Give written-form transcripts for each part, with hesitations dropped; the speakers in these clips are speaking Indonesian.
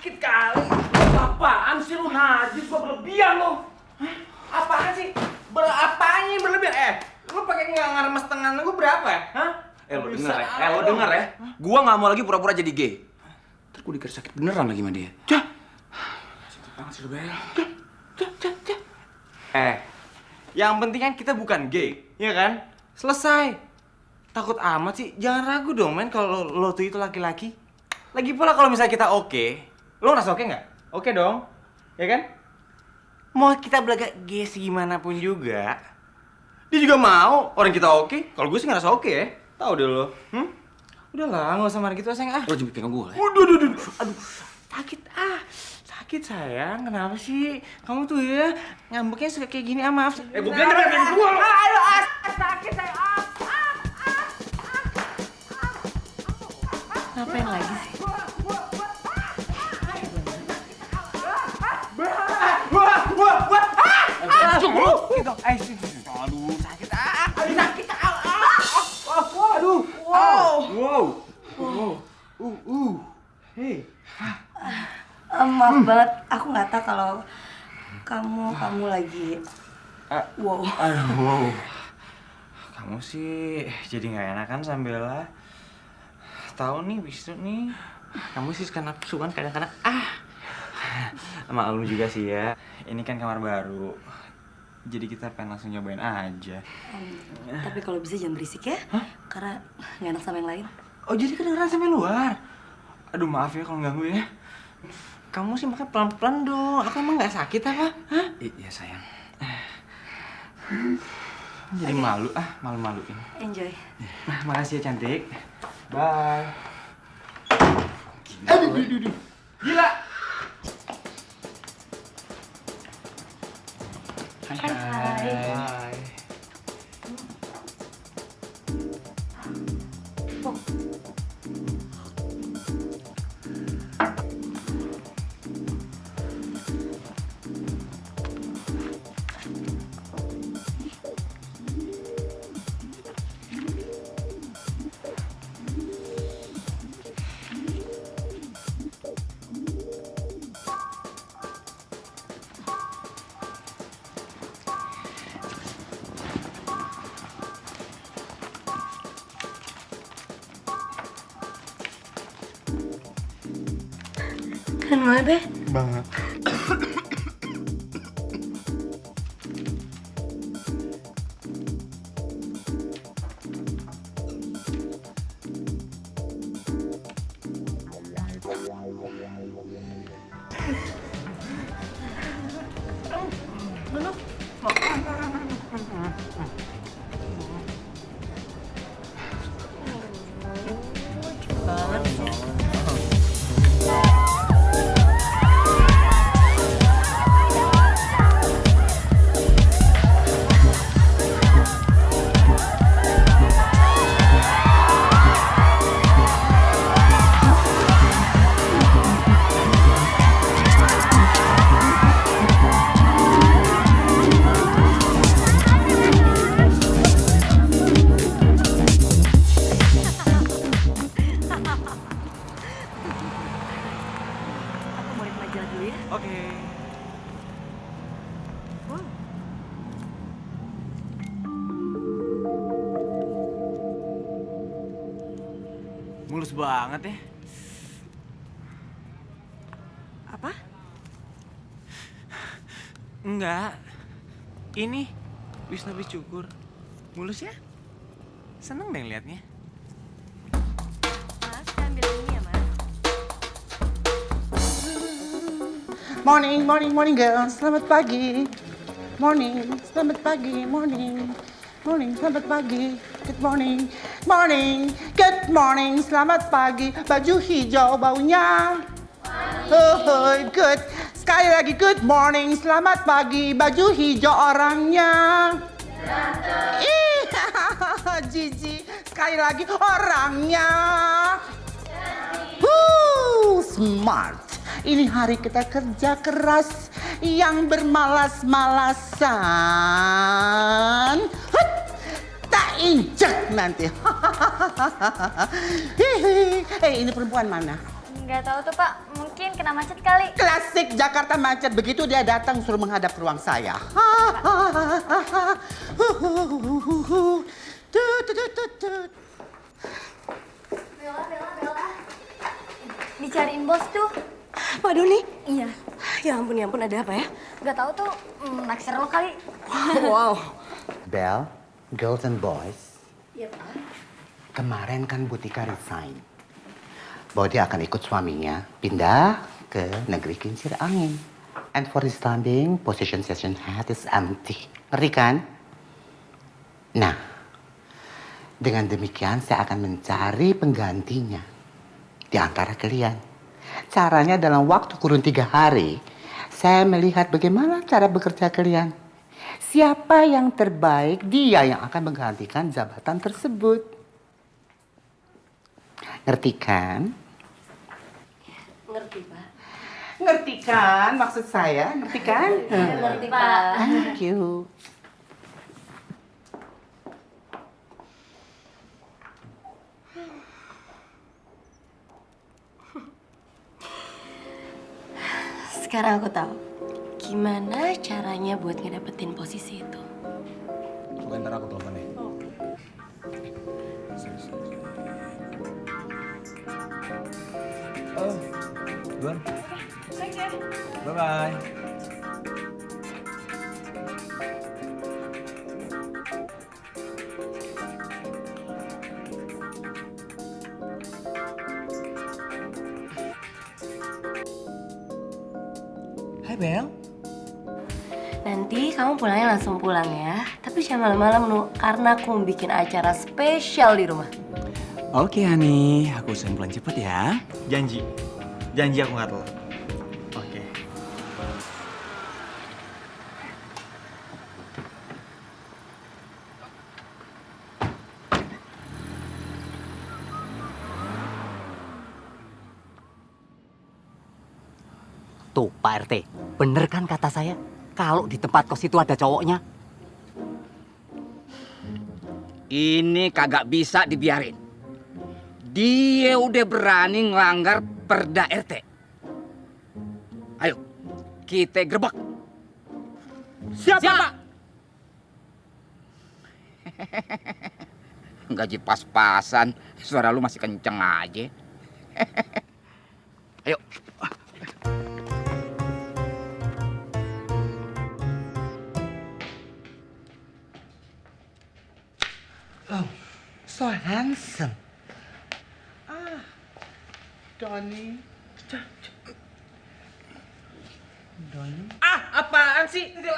sakit kali. Apaan sih lu najis, gua berlebihan lu. Hah? Apaan sih? Apanya berlebihan? Lu pakai nggak ngeremes tangan gua berapa ya? Hah? Lo denger ya. Gua nggak mau lagi pura-pura jadi gay. Ntar gua dikira sakit beneran lagi sama dia. Cah. Sakit banget sih lu, Bel. Yang penting kan kita bukan gay, ya kan? Selesai. Takut amat sih, jangan ragu dong men kalau lo tuh itu laki-laki. Lagi pula kalau misalnya kita oke, lo ngerasa oke nggak? Oke dong, ya kan? Mau kita belaga gay gimana pun juga, dia juga mau orang kita oke. Kalau gue sih ngerasa oke ya, tahu deh lo. Udahlah, nggak usah marah gitu sayang ah. Lo jemput pegang gue. Aduh, sakit sakit sayang, kenapa sih? Kamu tuh ya ngambeknya suka kayak gini, maaf. Gue bilang jangan pegang gue. Ayo, sakit sayang. Ngapain lagi sih? Aduh, sakit sakit Hey. Maaf banget, aku nggak tahu kalau kamu lagi Wow. Kamu sih jadi nggak enakan Sambela. Tahu nih, Wisnu nih. Kamu sih suka nafsu kan kadang-kadang. Maklum juga sih ya. Ini kan kamar baru. Jadi kita pengen langsung nyobain aja. Tapi kalau bisa jangan berisik ya. Karena nggak enak sama yang lain. Oh, jadi kedengeran sampai luar. Aduh, maaf ya kalau ganggu ya. Kamu sih makan pelan-pelan dong. Aku emang nggak sakit apa? Hah? Iya sayang. Jadi malu malu-maluin. Enjoy. Makasih ya cantik. Bye. Aduh. Gila. Hai. Keren banget deh. Banget. Oke. Mulus banget ya. Apa? Enggak. Ini Wisnu habis cukur. Mulus ya? Seneng deh liatnya. Mas, kan bilang ini ya, Mas. Morning girls, selamat pagi. Selamat pagi, selamat pagi. Good morning, selamat pagi. Baju hijau baunya. Good. Sekali lagi, good morning, selamat pagi. Baju hijau orangnya. Gigi, sekali lagi orangnya. Smart. Ini hari kita kerja keras yang bermalas-malasan. Tak injak nanti. Ini perempuan mana? Nggak tahu tuh Pak, mungkin kena macet kali. Klasik Jakarta macet. Begitu dia datang suruh menghadap ke ruang saya. Bella. Dicariin bos tuh. Pak Doni? Iya. Ya ampun, ada apa ya? Nggak tahu tuh, naksir lo kali. Wow. Bel, girls and boys. Iya Pak. Kemarin kan Butika resign. Bahwa dia akan ikut suaminya pindah ke negeri kincir angin. And for this time being, position session head is empty. Ngerti kan? Nah, dengan demikian saya akan mencari penggantinya di antara kalian. Caranya dalam waktu kurun 3 hari, saya melihat bagaimana cara bekerja kalian. Siapa yang terbaik, dia yang akan menggantikan jabatan tersebut. Ngerti kan? Ngerti Pak. Ngerti kan maksud saya? Ngerti kan? Ngerti Pak. Thank you. Sekarang aku tahu gimana caranya buat ngedapetin posisi itu. Oke, ntar aku telepon deh. Oh, duluan. Bye-bye. Hai Bel. Nanti kamu pulangnya langsung pulang ya. Tapi jangan malam-malam Nu, karena aku mau bikin acara spesial di rumah. Oke Hani, aku usahain pulang cepet ya. Janji aku nggak telat. Oke. Tuh Pak RT, bener kan kata saya? Kalau di tempat kos itu ada cowoknya. Ini kagak bisa dibiarin. Dia udah berani ngelanggar perda RT. Ayo, kita gerbek. Siapa? Gaji pas-pasan, suara lu masih kenceng aja. Ayo. Oh, so handsome. Donny. Donny. Apaan sih? Aduh.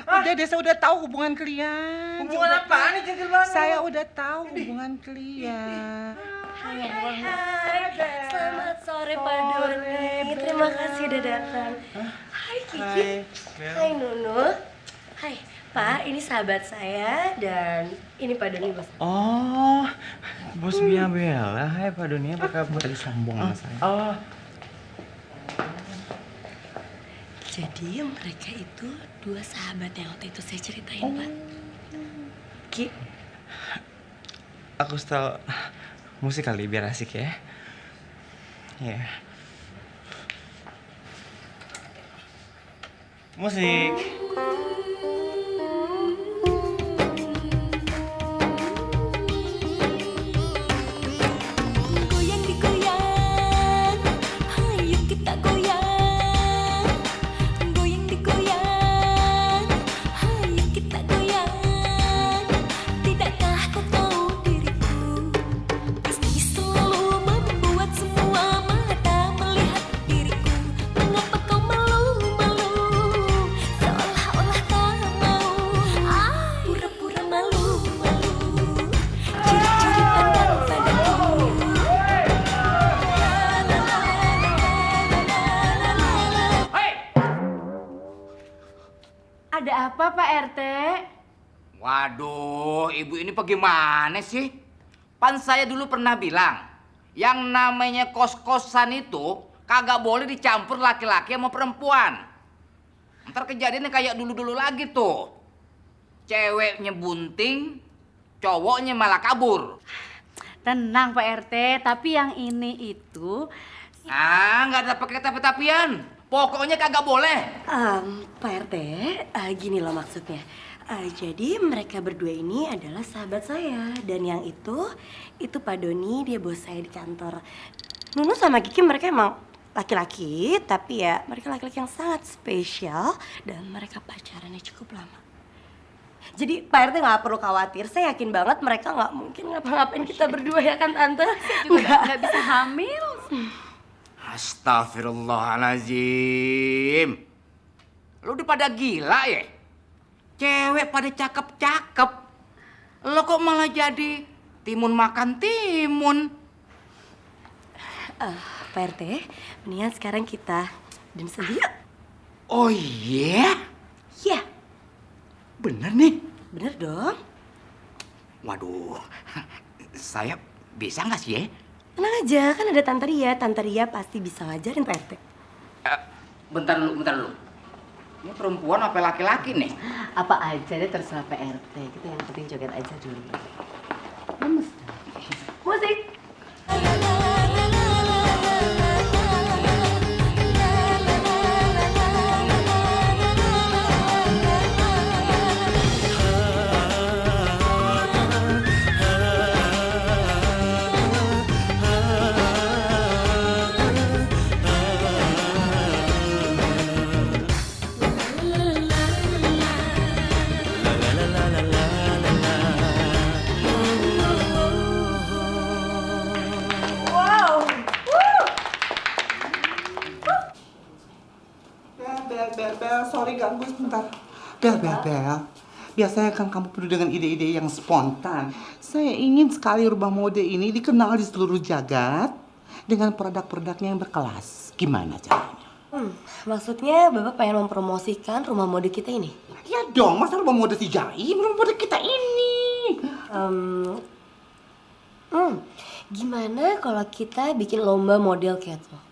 Udah deh, saya udah tahu hubungan kalian. Hubungan apaan nih, centil banget? Saya udah tahu hubungan kalian. Hai. Selamat sore Pak Doni. Terima kasih udah datang. Hai Kiki. Hai Nunu. Hai Pak, ini sahabat saya dan ini Pak Doni bos. Oh, bos Mia Bella. Hai Pak Doni, apa kabar? Tadi sombong sama saya. Oh, Jadi mereka itu 2 sahabat yang waktu itu saya ceritain Pak. Ki, aku setel musik kali biar asik ya. Iya. Musik. Goyang digoyang, ayo kita goyang. Goyang digoyang, ayo kita goyang. Tidakkah kau tahu diriku, pasti selalu membuat semua mata melihat diriku. Mengapa kau malu-malu, seolah-olah tak mau. Pura-pura malu-malu, curi-curi pandang padaku. Ada apa Pak RT? Waduh, ibu ini bagaimana sih? Pan saya dulu pernah bilang, yang namanya kos-kosan itu kagak boleh dicampur laki-laki sama perempuan. Ntar kejadiannya kayak dulu-dulu lagi tuh. Ceweknya bunting, cowoknya malah kabur. Tenang Pak RT, tapi yang ini itu Nggak ada pakai tapi-tapian. Pokoknya kagak boleh. Pak RT, gini loh maksudnya. Jadi mereka berdua ini adalah sahabat saya. Dan yang itu Pak Doni, dia bos saya di kantor. Nunu sama Kiki mereka emang laki-laki, tapi ya mereka laki-laki yang sangat spesial. Dan mereka pacarannya cukup lama. Jadi Pak RT nggak perlu khawatir, saya yakin banget mereka nggak mungkin ngapa-ngapain kita berdua ya kan Tante? Saya juga nggak bisa hamil. Astagfirullahaladzim. Lu udah pada gila ya? Cewek pada cakep-cakep. Lo kok malah jadi timun makan timun? Pak RT, mendingan sekarang kita dance aja yuk. Oh iya? Iya, Bener nih? bener dong. Waduh, saya bisa nggak sih ya? Tenang aja, kan ada Tante Ria. Tante Ria pasti bisa ngajarin Pak RT. Bentar dulu. Ini perempuan apa laki-laki nih? Apa aja deh terserah PRT. Kita yang penting joget aja dulu. Lemes. Musik! Bel, sorry ganggu sebentar. Bel. Biasanya kan kamu penuh dengan ide-ide yang spontan. Saya ingin sekali rumah mode ini dikenal di seluruh jagat dengan produk-produknya yang berkelas. Gimana caranya? Maksudnya Bapak pengen mempromosikan rumah mode kita ini? Ya dong, masa rumah mode si Jaim, rumah mode kita ini. Gimana kalau kita bikin lomba model catwalk?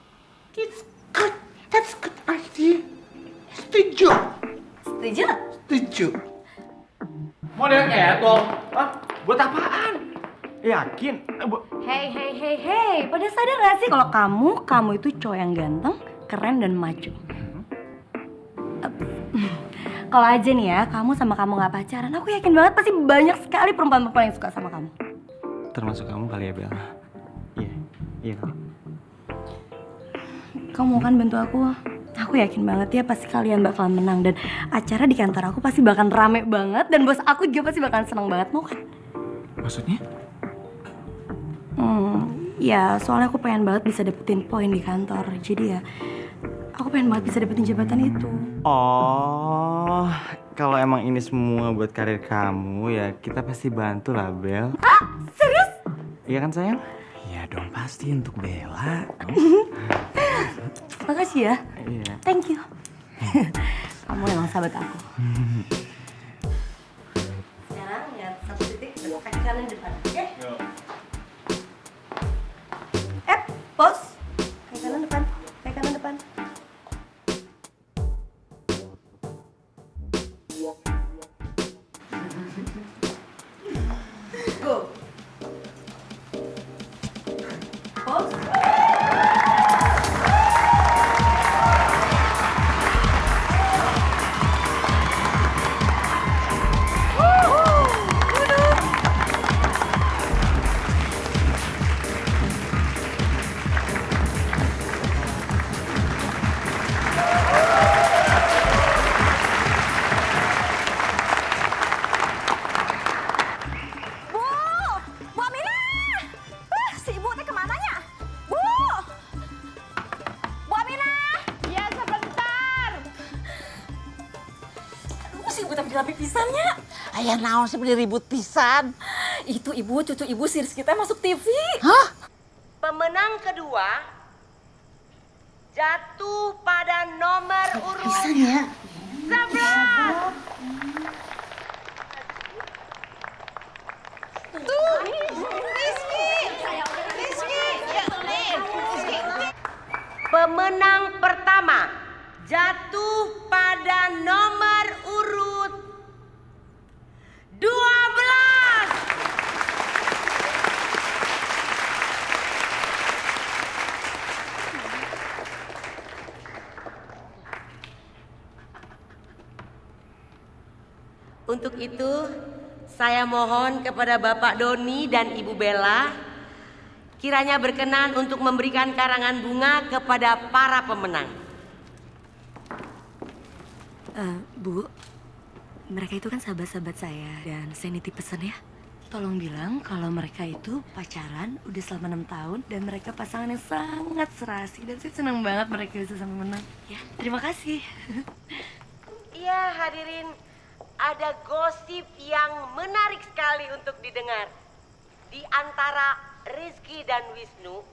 That's good idea. Setuju. Setuju? Model catwalk? Hah? Buat apaan? Yakin? Hey, pada sadar gak sih kalau kamu itu cowok yang ganteng, keren dan maco? Kalau aja nih ya, kamu sama kamu gak pacaran, aku yakin banget pasti banyak sekali perempuan-perempuan yang suka sama kamu. Termasuk kamu kali ya, Bel? Iya kali. Kamu mau kan bantu aku? Aku yakin banget ya pasti kalian bakalan menang. Dan acara di kantor aku pasti bakalan rame banget. Dan bos aku juga pasti bakalan seneng banget, mau kan? Maksudnya? Ya soalnya aku pengen banget bisa dapetin poin di kantor. Jadi ya aku pengen banget bisa dapetin jabatan itu. Oh, kalau emang ini semua buat karir kamu ya kita pasti bantu lah, Bel. Serius? Iya kan sayang? Iya dong, pasti untuk Bella. Makasih ya. Iya. Thank you. Kamu emang sahabat aku. Sekarang lihat satu titik kaki kanan depan, oke? Pause. Kaki kanan depan. Go. Pause. Tapi pisannya. Ayah naon sih beli ribut pisan. Itu ibu, cucu ibu series kita masuk TV. Hah? Pemenang kedua jatuh pada nomor urut Pisan ya? 11. Pemenang pertama jatuh pada nomor urut 12. Untuk itu, saya mohon kepada Bapak Doni dan Ibu Bella kiranya berkenan untuk memberikan karangan bunga kepada para pemenang. Bu, mereka itu kan sahabat-sahabat saya dan saya nitip pesan ya. Tolong bilang kalau mereka itu pacaran udah selama 6 tahun dan mereka pasangan yang sangat serasi dan saya senang banget mereka bisa sama menang. Ya, terima kasih. Iya hadirin, ada gosip yang menarik sekali untuk didengar. Di antara Rizky dan Wisnu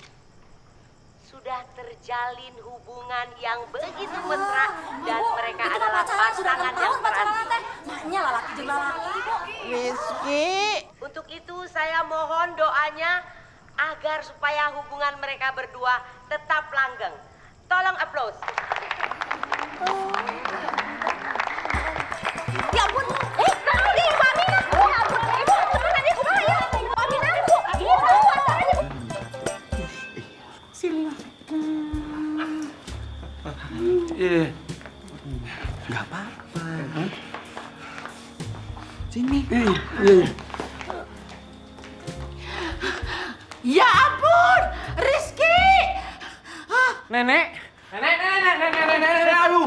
sudah terjalin hubungan yang begitu mesra dan mereka adalah pasangan yang serasi. Maknya lalaki jeung lalaki, Bu. Rizky. Untuk itu saya mohon doanya agar supaya hubungan mereka berdua tetap langgeng. Tolong aplaus. Ya ampun. Ini Mamina. Ya ampun. Ibu, cepetan ibu ya. Mamina, Bu. Ini tahu acaranya. Sini. Nggak apa-apa. Sini. Ya ampun, Rizky. Nenek. Nenek, aduh.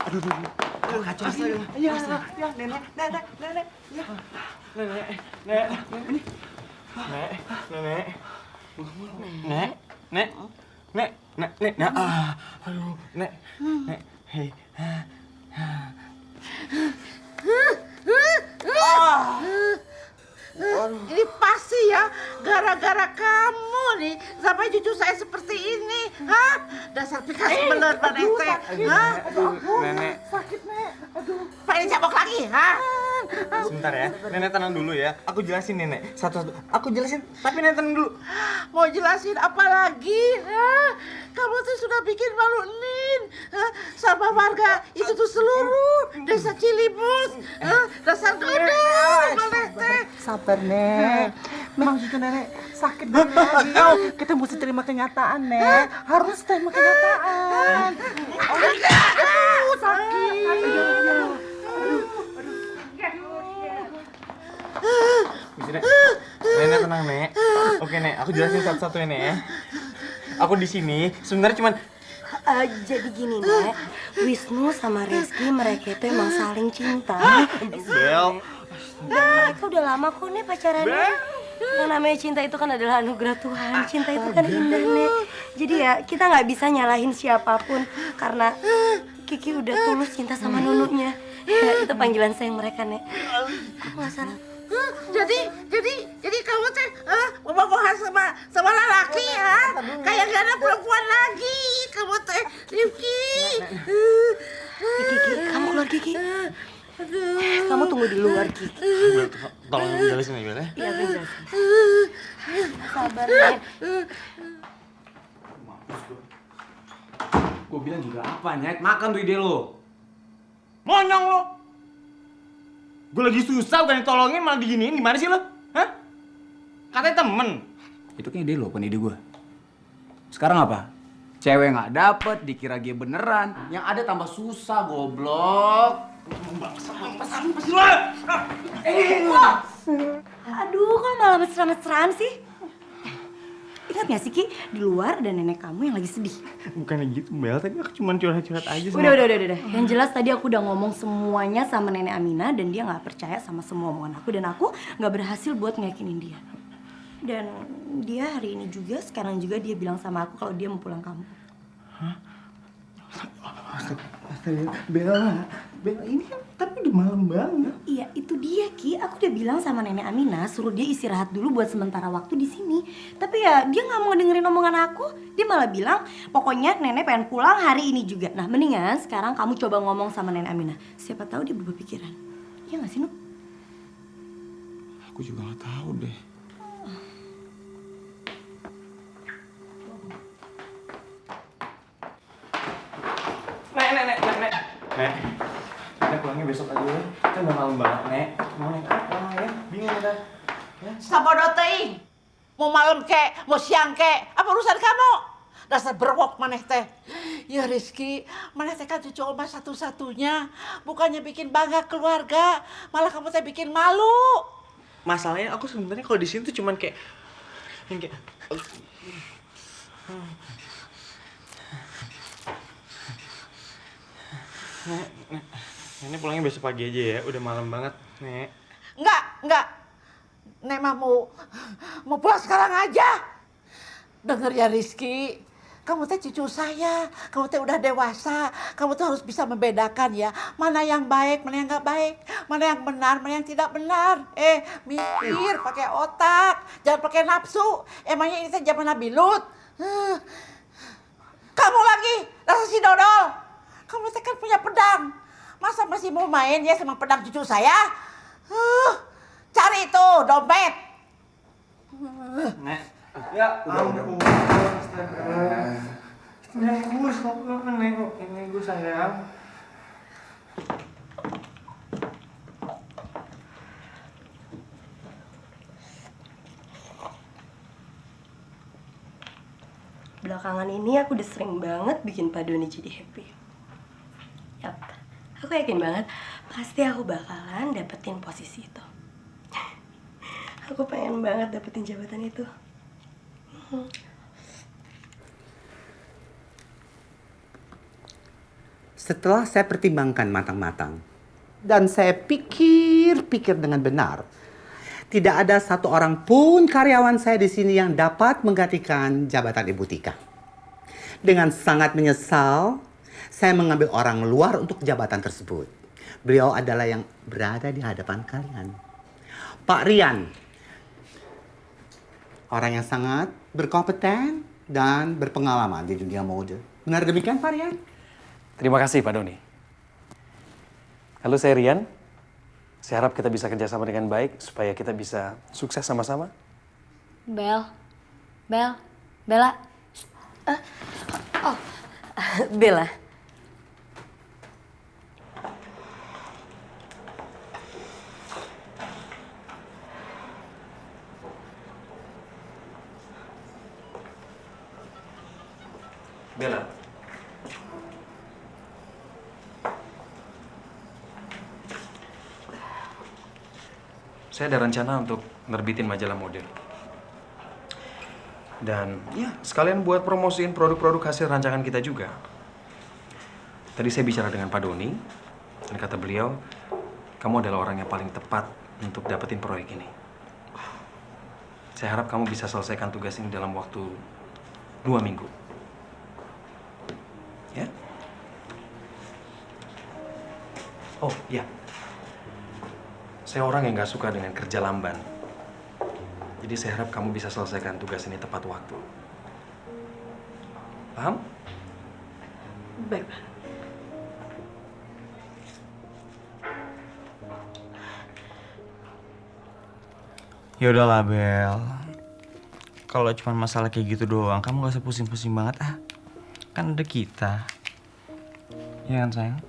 Aduh, kacau saya. Iya, nenek. Hei. Ini pasti ya gara-gara kamu nih sampai cucu saya seperti ini, hah? Dasar pikas bener Pak Nete, hah? Nenek. Sakit Nek, aduh. Pak ini cabok lagi, hah? Sebentar ya, nenek tenang dulu ya. Aku jelasin nenek, satu-satu. Aku jelasin, tapi nenek tenang dulu. Mau jelasin apa lagi, hah? Kamu tuh sudah bikin malu Nin, hah? Sama warga itu tuh seluruh desa Cilibus, hah? Dasar gedung, Pak Nete. Sabar, Nek. Memang gitu, Nenek. Sakit banget lagi. Kita mesti terima kenyataan, Nek. Harus terima kenyataan. Aduh, sakit. Nenek tenang, Nek. Oke, Nek. Aku jelasin satu-satu ya, Nek ya. Aku di sini sebenarnya cuman Jadi gini, Nek. Wisnu sama Rizky mereka itu emang saling cinta. Bel. Dan mereka udah lama kok nih pacarannya. Yang namanya cinta itu kan adalah anugerah Tuhan. Cinta itu kan indah, Nek. Jadi ya kita nggak bisa nyalahin siapapun karena Kiki udah tulus cinta sama nununya. Ya, itu panggilan sayang mereka, Nek. Aku nggak salah. Jadi kamu teh bobogohan sama lelaki ya? Kayak gak ada perempuan lagi. Kamu teh Rifki. Kiki, kamu keluar Kiki. Kamu tunggu di luar Kiki. Tolong jelasin ya, Bel ya. Iya, aku jelasin. Sabar, Nek. Gue bilang juga apa, Nyet? Makan tuh ide lo. Monyong lo. Gue lagi susah bukan ditolongin malah diginiin. Gimana sih lo? Hah? Katanya temen. Itu kan ide lo, bukan ide gue. Sekarang apa? Cewek nggak dapet, dikira dia beneran. Yang ada tambah susah, goblok. Aduh, kok malah mesra-mesraan sih? Ingat gak sih, Ki? Di luar ada nenek kamu yang lagi sedih. Bukannya gitu, Bel. Tadi aku cuma curhat-curhat aja sama... Udah. Yang jelas tadi aku udah ngomong semuanya sama nenek Amina dan dia gak percaya sama semua omongan aku. Dan aku gak berhasil buat ngeyakinin dia. Dan dia hari ini juga, sekarang juga dia bilang sama aku kalau dia mau pulang kampung. Hah? Astaga, Bella ini kan tapi udah malam banget. Iya, itu dia Ki. Aku udah bilang sama nenek Amina suruh dia istirahat dulu buat sementara waktu di sini. Tapi ya dia nggak mau dengerin omongan aku. Dia malah bilang pokoknya nenek pengen pulang hari ini juga. Nah mendingan sekarang kamu coba ngomong sama nenek Amina. Siapa tahu dia berubah pikiran. Iya nggak sih Nuk? Aku juga nggak tahu deh. Nek pulangnya besok aja ya. Kan udah malam banget, Nek. Mau naik apa ya? Bingung kita. Ya. Sabodo teuing. Mau malam kek, mau siang kek, apa urusan kamu? Dasar berwok maneh teh. Ya Rizky, maneh teh kan cucu oma satu-satunya. Bukannya bikin bangga keluarga, malah kamu teh bikin malu. Masalahnya aku sebenarnya kalau di sini tuh cuman kayak Nek, Nenek pulangnya besok pagi aja ya, udah malam banget, Nek. Enggak. Nek mah mau pulang sekarang aja. Dengar ya Rizky, kamu teh cucu saya, kamu teh udah dewasa, kamu tuh harus bisa membedakan ya, mana yang baik, mana yang nggak baik, mana yang benar, mana yang tidak benar. Mikir, pakai otak, jangan pakai nafsu. Emangnya ini teh zaman Nabi Lut. Kamu lagi, rasa si dodol. Kamu teh kan punya pedang, masa masih mau main ya sama pedang cucu saya? Cari itu dompet. Nek, ya ampun. Nek, stop nengok ini gue sayang. Belakangan ini aku udah sering banget bikin Pak Doni jadi happy. Yap, aku yakin banget pasti aku bakalan dapetin posisi itu. Aku pengen banget dapetin jabatan itu. Setelah saya pertimbangkan matang-matang dan saya pikir-pikir dengan benar, tidak ada satu orang pun karyawan saya di sini yang dapat menggantikan jabatan Ibu Tika. Dengan sangat menyesal, saya mengambil orang luar untuk jabatan tersebut. Beliau adalah yang berada di hadapan kalian. Pak Rian. Orang yang sangat berkompeten dan berpengalaman di dunia mode. Benar demikian, Pak Rian? Terima kasih, Pak Doni. Halo, saya Rian. Saya harap kita bisa kerjasama dengan baik supaya kita bisa sukses sama-sama. Bella. Bella. Bella. Saya ada rencana untuk nerbitin majalah mode. Dan ya, sekalian buat promosiin produk-produk hasil rancangan kita juga. Tadi saya bicara dengan Pak Doni, dan kata beliau, kamu adalah orang yang paling tepat untuk dapetin proyek ini. Saya harap kamu bisa selesaikan tugas ini dalam waktu 2 minggu. Ya? Oh, ya. Saya orang yang nggak suka dengan kerja lamban. Jadi saya harap kamu bisa selesaikan tugas ini tepat waktu. Paham? Baik, Pak. Ya udahlah, Bel. Kalau cuma masalah kayak gitu doang, kamu gak usah pusing-pusing banget ah. Kan ada kita. Iya kan, sayang?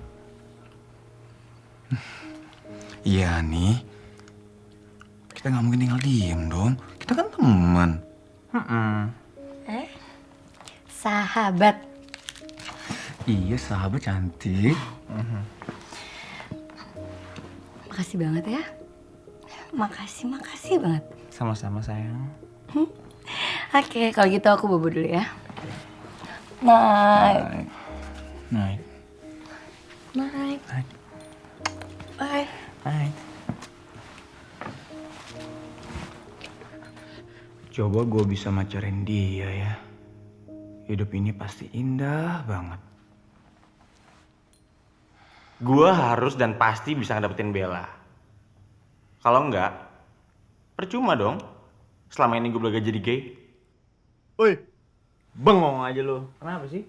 Iya nih, kita nggak mungkin tinggal diem dong. Kita kan teman. Sahabat. Iya sahabat cantik. Makasih banget ya. Makasih banget. Sama-sama, sayang. Oke, kalau gitu aku bobo dulu ya. Night. Night. Night. Bye. Hai. Coba gue bisa macarin dia ya. Hidup ini pasti indah banget. Gue harus dan pasti bisa ngedapetin Bella. Kalau enggak, percuma dong. Selama ini gue belajar jadi gay. Woi, bengong aja lo. Kenapa sih?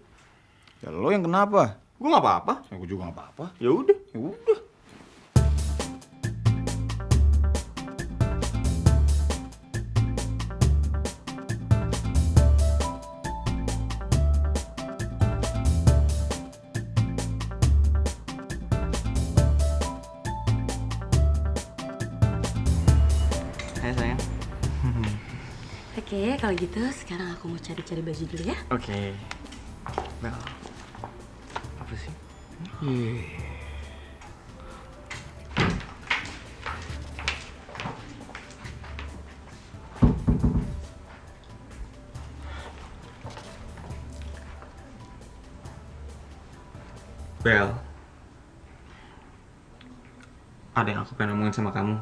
Ya lo yang kenapa? Gue nggak apa-apa. Ya, gue juga nggak apa-apa. Ya udah. Oke, kalau gitu sekarang aku mau cari-cari baju dulu ya. Oke. Bel, apa sih? Bel, ada yang aku pengen ngomongin sama kamu.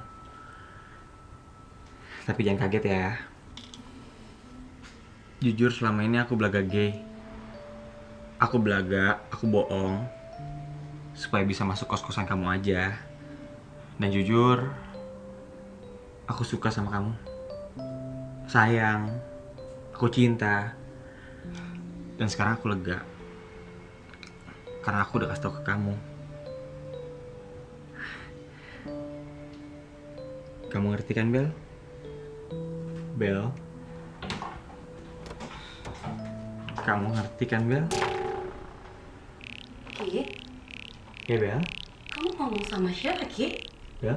Tapi jangan kaget ya. Jujur selama ini aku belaga gay. Aku belaga, aku bohong supaya bisa masuk kos-kosan kamu aja. Dan jujur, aku suka sama kamu. Sayang, aku cinta. Dan sekarang aku lega. Karena aku udah kasih tau ke kamu. Kamu ngerti kan, Bel? Bel? Kamu ngerti kan, Bel? Ki, Ya, Bel? kamu ngomong sama siapa, Ki? Bel?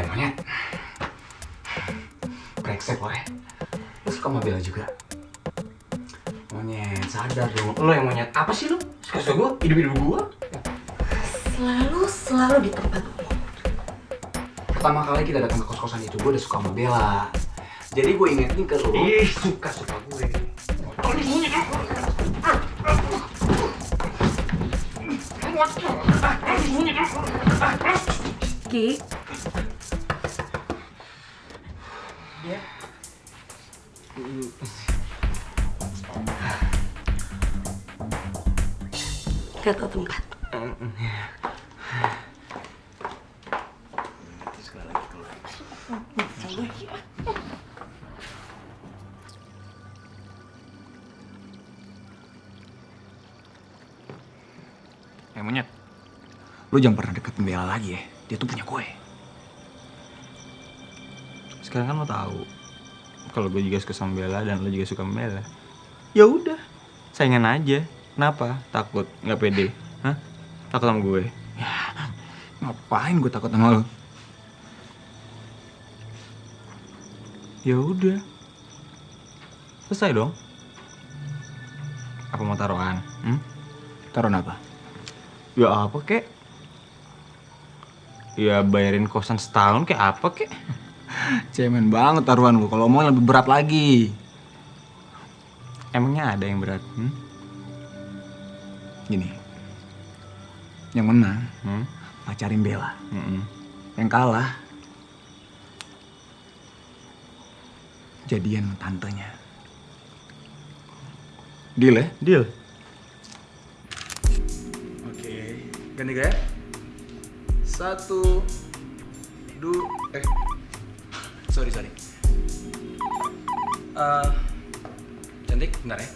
Monyet. Brengsek lo ya. Lu suka sama Bella juga? Monyet, sadar dong. Lo yang monyet. Apa sih lo? Suka-suka gue? Hidup-hidup gue? Selalu di tempat umum. Pertama kali kita datang ke kos-kosan itu, gue udah suka sama Bella. Jadi gue ingetin ke lo. Ih, suka-suka gue. Ki, gak tau tempat. Monyet, lu jangan pernah deketin Bella lagi ya. Dia tuh punya gue. Sekarang kan lo tahu kalau gue juga suka sama Bella dan lo juga suka sama Bella. Ya udah, saingan aja. Kenapa? Takut? Nggak pede? Hah? Takut sama gue? Ya, ngapain gue takut sama lo? Ya udah, selesai dong. Apa mau taruhan? Taruhan apa? Ya apa kek? Ya bayarin kosan setahun kayak apa kek? Cemen banget taruhan lu. Kalau mau lebih berat lagi. Emangnya ada yang berat? Gini, yang menang pacarin Bella. Yang kalah jadian sama tantenya. Deal ya? Deal. Oke, ganti gaya. 1, 2, sorry. Cantik, bentar ya.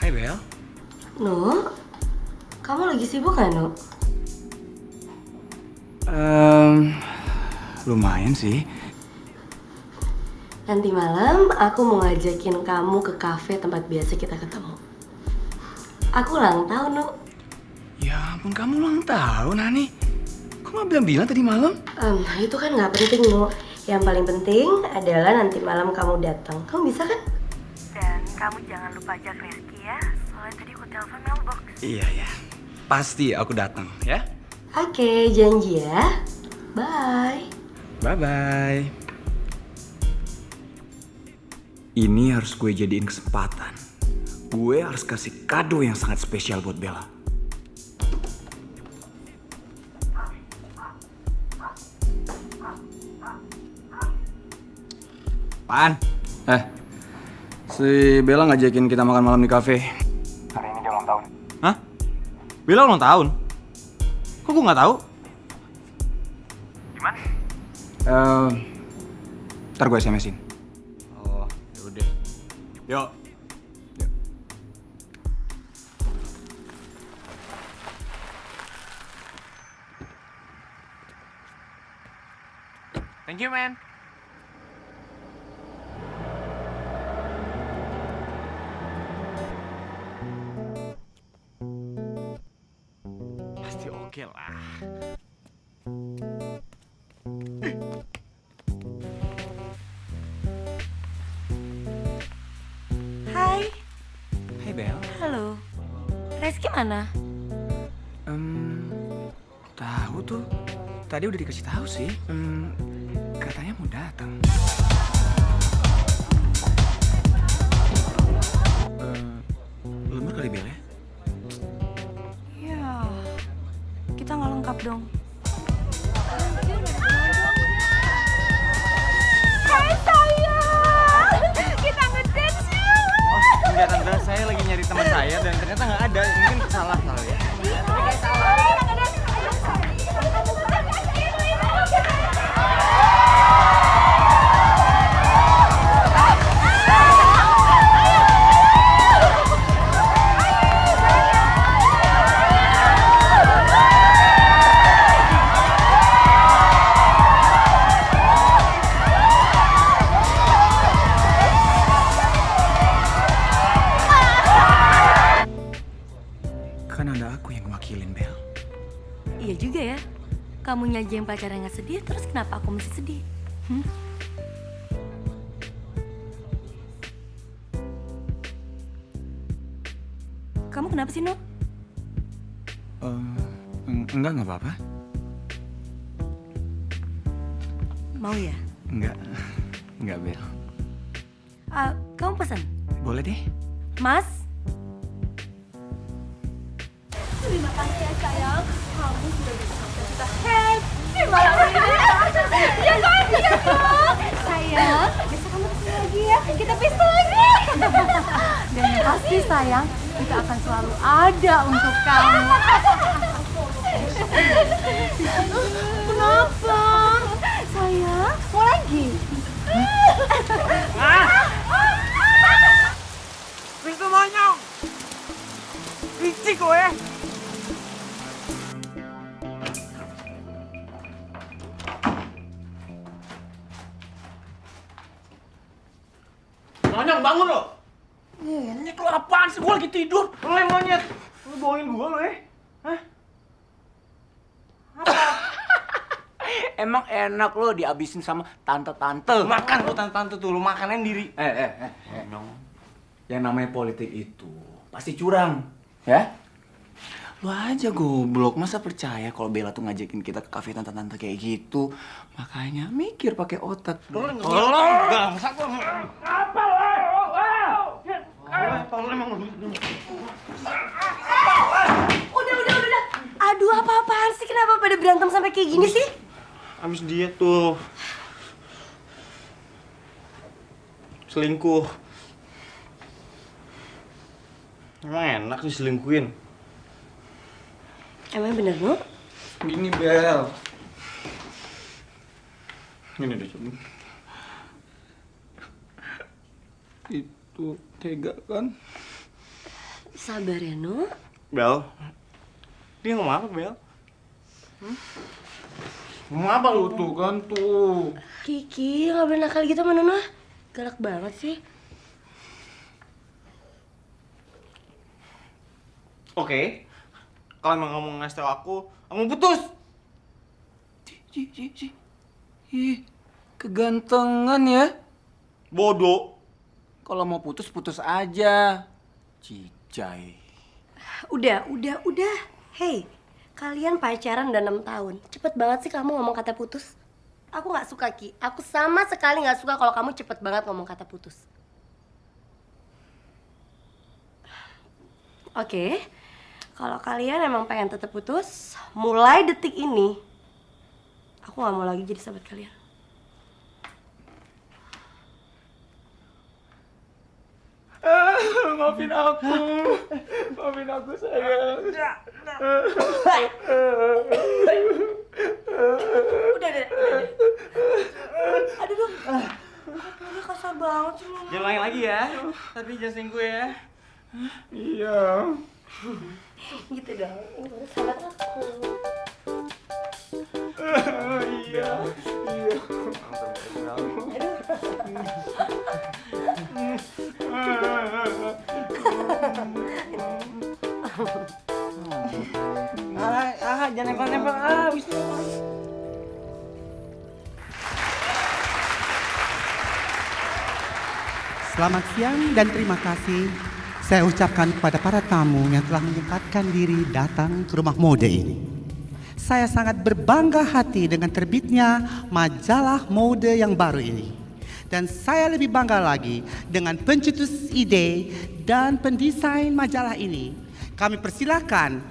Hai Bel. Nu, kamu lagi sibuk gak, Nu? Lumayan sih. Nanti malam aku mau ngajakin kamu ke kafe tempat biasa kita ketemu. Aku ulang tahun, Nu. Ya ampun, kamu ulang tahun, Ani. Kok nggak bilang-bilang tadi malam? Itu kan nggak penting, Nu. Yang paling penting adalah nanti malam kamu datang. Kamu bisa kan? Dan kamu jangan lupa ajak Rizky ya. Soalnya tadi aku telepon mailbox. Iya. Pasti aku datang, ya. Oke, janji ya. Bye. Bye-bye. Ini harus gue jadiin kesempatan. Gue harus kasih kado yang sangat spesial buat Bella. Apaan? Si Bella ngajakin kita makan malam di kafe. Hari ini dia ulang tahun. Hah? Bella ulang tahun? Kok gue nggak tahu? Gimana? Ntar gue SMS-in. Oh, ya udah. Yuk. Thank you, man. Hai. Hai Bel. Halo. Reski mana? Tahu tuh. Tadi udah dikasih tahu sih. Katanya mau datang. Lemur kali Bel ya? Ya, kita nggak lengkap dong. Hai sayang, kita ngedance yuk. Oh, enggak tante, saya lagi nyari teman saya dan ternyata nggak ada. Mungkin salah kali ya. Kan ada aku yang wakilin Bel. Iya juga ya. Kamunya aja yang pacarnya nggak sedih, terus kenapa aku mesti sedih? Kamu kenapa sih, Nuk? Enggak apa-apa. Mau ya? Enggak Bel. Kamu pesan? Boleh deh. Mas? Terima kasih ya sayang, kamu sudah bisa sampai kita happy malam ini. Ya kan, ya kan. Sayang, besok kamu kesini lagi ya, kita pesta lagi. Dan yang pasti sayang, kita akan selalu ada untuk kamu. Kenapa? Sayang, mau lagi? Pintu monyong. Licik kowe. Monyong, bangun lo! Monyet lo apaan sih? Gue lagi tidur. Lo yang monyet! Lo bohongin gua lo ya? Hah? Emang enak lo dihabisin sama tante-tante. Makan lo tante-tante tuh, lo makanin diri. Yang namanya politik itu pasti curang, ya? Lo aja goblok, masa percaya kalau Bella tuh ngajakin kita ke kafe tante-tante kayak gitu? Makanya mikir pakai otak. Tolong, bangsat lo. Apa lo? Udah. Aduh, apa-apaan sih? Kenapa pada berantem sampai kayak gini sih? Abis dia tuh selingkuh. Emang enak sih selingkuhin. Emang bener, Bu? Gini Bel. Ini deh coba. Itu tega kan? Sabar ya, Nu. Bel, dia ngomong apa, Bel? Ngomong apa lu tuh kan tuh? Kiki, nggak boleh nakal gitu sama Nona. Galak banget sih. Oke, kalau emang kamu ngasih tau aku putus. Ih, kegantengan ya. Bodoh. Kalau mau putus, putus aja. Cicai. Udah. Hei, kalian pacaran udah 6 tahun. Cepet banget sih kamu ngomong kata putus. Aku nggak suka, Ki. Aku sama sekali nggak suka kalau kamu cepet banget ngomong kata putus. Oke, kalau kalian emang pengen tetap putus, mulai detik ini, aku nggak mau lagi jadi sahabat kalian. Maafin aku. Maafin aku sayang. Udah. Aduh. Aduh, kasar banget sih. Jangan ulangi lagi ya. Tapi jangan selingkuh ya. Iya. Gitu dong. Ini baru sahabat aku. Iya. Jangan nempel-nempel Selamat siang dan terima kasih saya ucapkan kepada para tamu yang telah menyempatkan diri datang ke rumah mode ini. Saya sangat berbangga hati dengan terbitnya majalah mode yang baru ini. Dan saya lebih bangga lagi dengan pencetus ide dan pendesain majalah ini. Kami persilahkan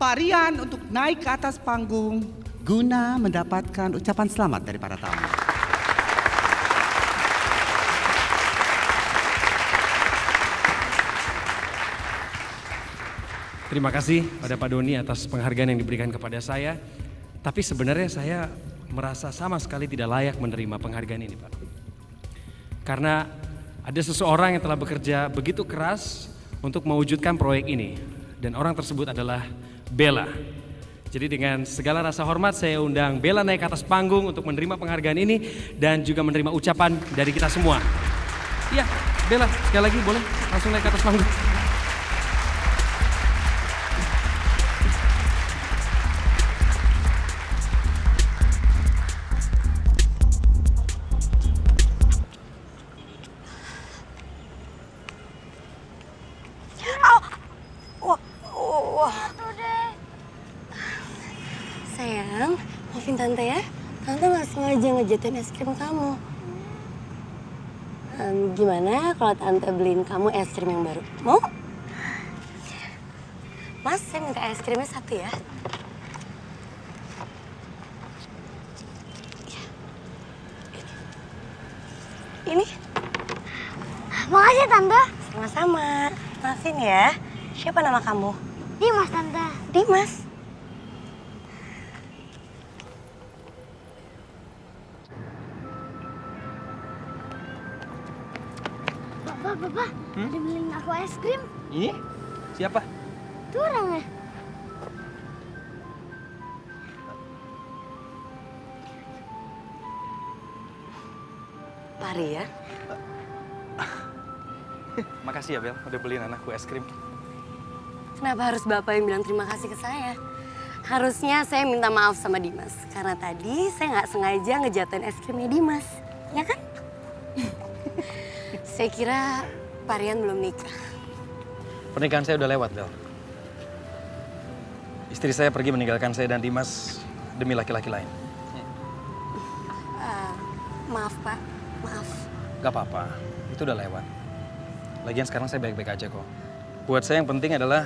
Pak Rian untuk naik ke atas panggung guna mendapatkan ucapan selamat dari para tamu. Terima kasih pada Pak Doni atas penghargaan yang diberikan kepada saya. Tapi sebenarnya saya merasa sama sekali tidak layak menerima penghargaan ini, Pak. Karena ada seseorang yang telah bekerja begitu keras untuk mewujudkan proyek ini. Dan orang tersebut adalah Bella. Jadi dengan segala rasa hormat saya undang Bella naik ke atas panggung untuk menerima penghargaan ini dan juga menerima ucapan dari kita semua. Iya, Bella, sekali lagi boleh langsung naik ke atas panggung. Sayang, maafin Tante ya. Tante nggak sengaja ngejatuhin es krim kamu. Gimana kalau Tante beliin kamu es krim yang baru? Mau? Mas, saya minta es krimnya 1 ya. Ini. Makasih Tante. Sama-sama. Maafin ya. Siapa nama kamu? Dimas Tante. Dimas. Papa, ada beliin aku es krim. Ini? Siapa? Tuh orangnya. Pak Rian. Makasih ya Bel, udah beliin anakku es krim. Kenapa harus Bapak yang bilang terima kasih ke saya? Harusnya saya minta maaf sama Dimas. Karena tadi saya nggak sengaja ngejatuhin es krimnya Dimas. Ya kan? Saya kira Pak Rian belum nikah. Pernikahan saya udah lewat, Bel. Istri saya pergi meninggalkan saya dan Dimas demi laki-laki lain. Maaf Pak, maaf. Gak apa-apa, itu udah lewat. Lagian sekarang saya baik-baik aja kok. Buat saya yang penting adalah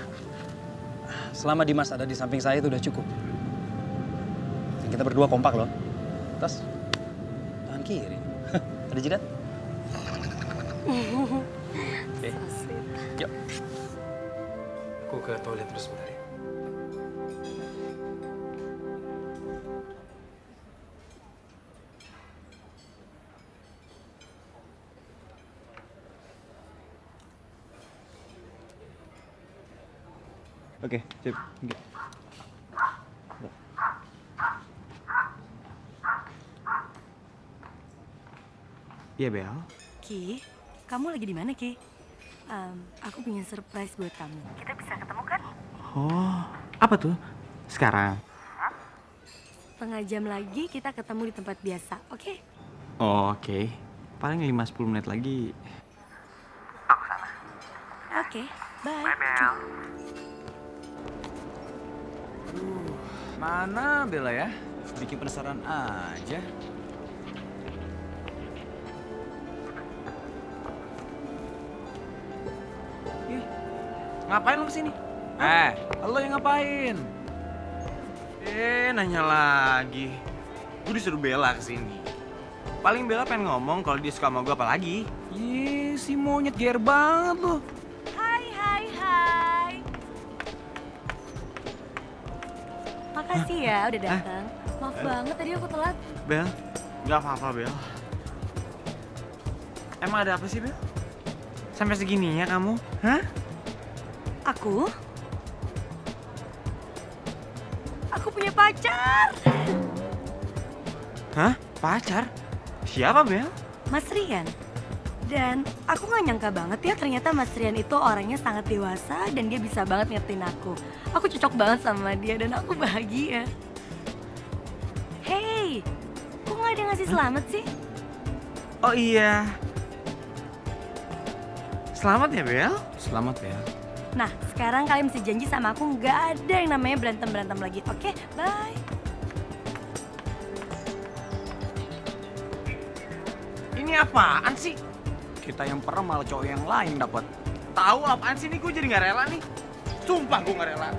selama Dimas ada di samping saya itu udah cukup. Dan kita berdua kompak loh. Tas, tangan kiri. Ada jidat? Oke, yuk. Aku ke toilet terus sebentar ya. Oke, sip. Oke. Iya, Bel. Ki, kamu lagi di mana, Ki? Aku punya surprise buat kamu. Kita bisa ketemu kan? Oh, apa tuh? Sekarang? Setengah jam lagi kita ketemu di tempat biasa, oke? Oh, oke. Paling 5-10 menit lagi. Aku sana. Oke, bye. Bye, Bel. Mana Bella ya? Bikin penasaran aja. Ngapain lo kesini? Lo yang ngapain? Nanya lagi. Gue disuruh Bella kesini. Paling Bella pengen ngomong kalau dia suka sama gue apa lagi. Ih, si monyet gear banget lo. Hai. Makasih ya udah datang. Maaf banget tadi aku telat. Bel, nggak apa-apa Bel. Emang ada apa sih Bel? Sampai segininya kamu? Hah? Aku punya pacar. Hah? Pacar? Siapa Bel? Mas Rian. Dan aku gak nyangka banget ya ternyata Mas Rian itu orangnya sangat dewasa dan dia bisa banget ngertiin aku. Aku cocok banget sama dia dan aku bahagia. Hey, kok gak ada yang ngasih selamat sih? Oh iya. Selamat ya, Bel. Selamat ya. Nah, sekarang kalian mesti janji sama aku nggak ada yang namanya berantem-berantem lagi. Oke, bye. Ini apaan sih? Kita yang pernah malah cowok yang lain dapat. Tahu apaan sih? Ini gue jadi nggak rela nih. Sumpah gue nggak rela.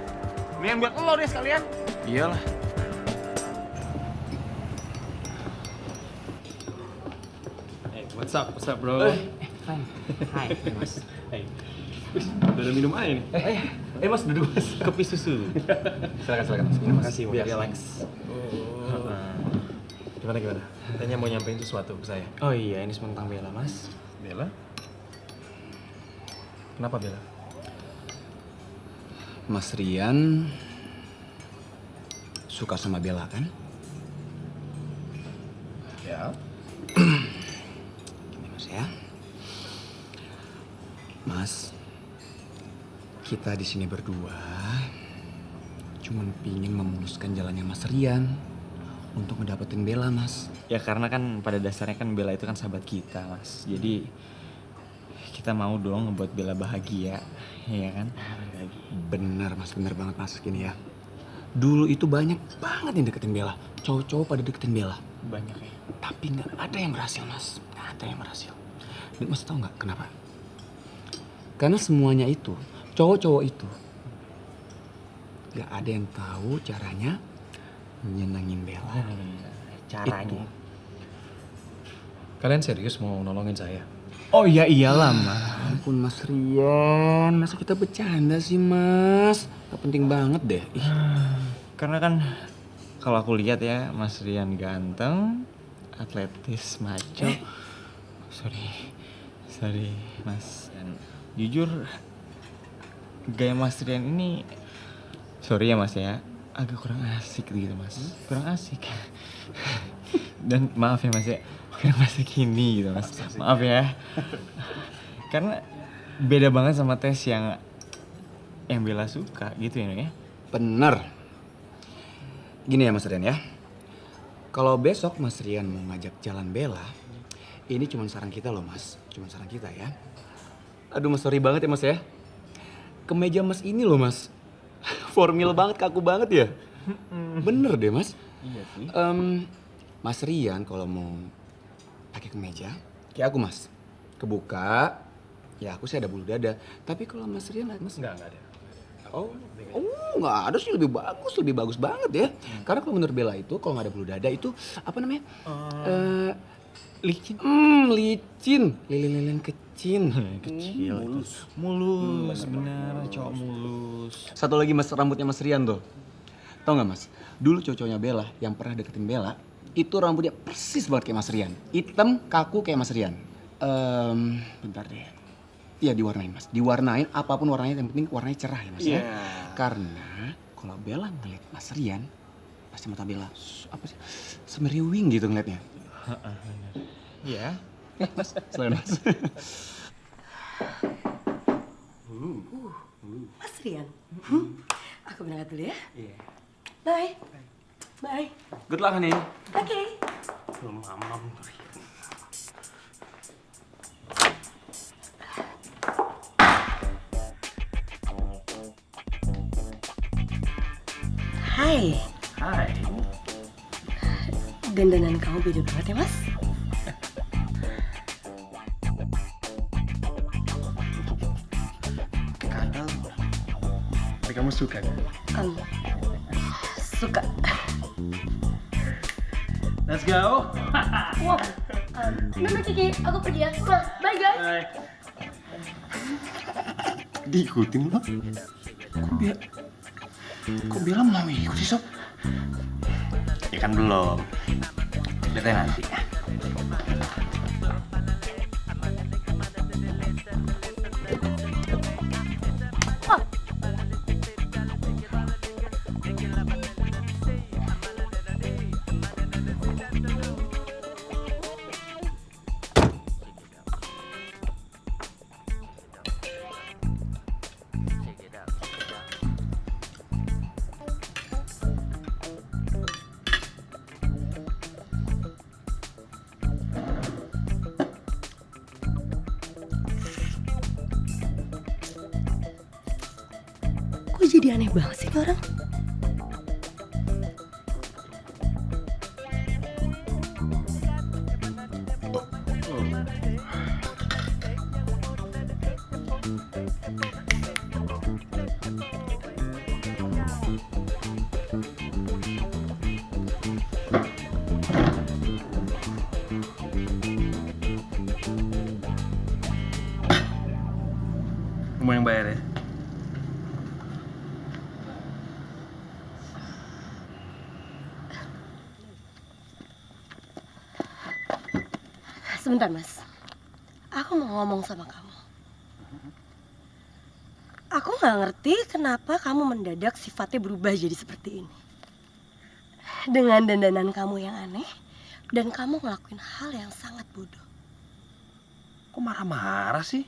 Mendingan buat lo deh sekalian. Iyalah. Hey, what's up bro? Hai, Mas. Hey. Udah ada minum air nih. Mas duduk mas. Kopi susu. Silakan mas. Terima kasih, Biar makasih. relax. Gimana? Katanya mau nyampein sesuatu ke saya. Oh iya, ini tentang Bella, Mas. Bella? Kenapa Bella? Mas Rian suka sama Bella kan? Ya. Gini Mas ya. Mas, kita di sini berdua cuman pingin memuluskan jalannya Mas Rian untuk ngedapetin Bella, Mas. Ya karena kan pada dasarnya kan Bella itu kan sahabat kita, Mas. Jadi kita mau dong ngebuat Bella bahagia, ya kan? Bener Mas, bener banget Mas gini ya. Dulu itu banyak banget yang deketin Bella. Cowok-cowok pada deketin Bella. Banyak ya. Tapi nggak ada yang berhasil Mas. Nggak ada yang berhasil. Dan Mas tahu nggak kenapa? Karena semuanya itu, cowok-cowok itu nggak ada yang tahu caranya nyenengin Bella. Caranya. Itu. Kalian serius mau nolongin saya? Oh iya iyalah Mas. Ampun Mas Rian, masa kita bercanda sih Mas? Gak penting banget deh. Ih. Karena kan kalau aku lihat ya, Mas Rian ganteng, atletis, maco. Sorry Mas. Dan jujur gaya Mas Rian ini, sorry ya Mas ya, agak kurang asik gitu Mas. Kurang asik. Dan maaf ya Mas ya, kurang asik ini gitu Mas. Maaf ya. Karena beda banget sama tes yang Bella suka gitu ya. Bener. Gini ya Mas Rian ya. Kalau besok Mas Rian mau ngajak jalan Bella, ini cuma saran kita loh Mas. Cuma saran kita ya. Aduh Mas, sorry banget ya Mas ya. Kemeja Mas ini loh Mas. Formil banget, kaku banget ya. Bener deh Mas. Iya sih. Mas Rian kalau mau pakai kemeja, kayak aku Mas. Kebuka, ya aku sih ada bulu dada. Tapi kalau Mas Rian, Mas Enggak ada. Oh, nggak ada sih, lebih bagus banget ya. Karena kalau menurut Bella itu kalau nggak ada bulu dada itu apa namanya? Licin. Licin, lilin-lilin kecil. Kecil. Mulus, bener, cowok mulus. Satu lagi Mas, rambutnya Mas Rian tuh. Tau nggak Mas? Dulu cowoknya Bella yang pernah deketin Bella itu rambutnya persis banget kayak Mas Rian. Hitam, kaku kayak Mas Rian. Bentar deh. Iya diwarnain Mas, diwarnain apapun warnanya, yang penting warnanya cerah ya Mas ya. Karena kalau Bella ngeliat Mas Rian, pasti mata Bella apa sih, semeriwing gitu ngeliatnya. Iya. Mas, selain Mas. Mas Rian, aku berangkat dulu ya. Iya. Bye. Bye. Good luck nih. Oke. Mamam. Hai. Hai. Dandanan kamu beda banget ya Mas? Kadang. Tapi kamu suka kan? Suka. Let's go. Wow. Mama Kiki, aku pergi ya. Bye guys. Bye. Diikutin lo? Kok Bella mau ikut sih Sob? Ya kan belum. Lihatnya nanti. jadi aneh banget sih ini orang. Kamu yang bayar ya? Sebentar mas, aku mau ngomong sama kamu. Aku nggak ngerti kenapa kamu mendadak sifatnya berubah jadi seperti ini. Dengan dandanan kamu yang aneh, dan kamu ngelakuin hal yang sangat bodoh. Kok marah-marah sih?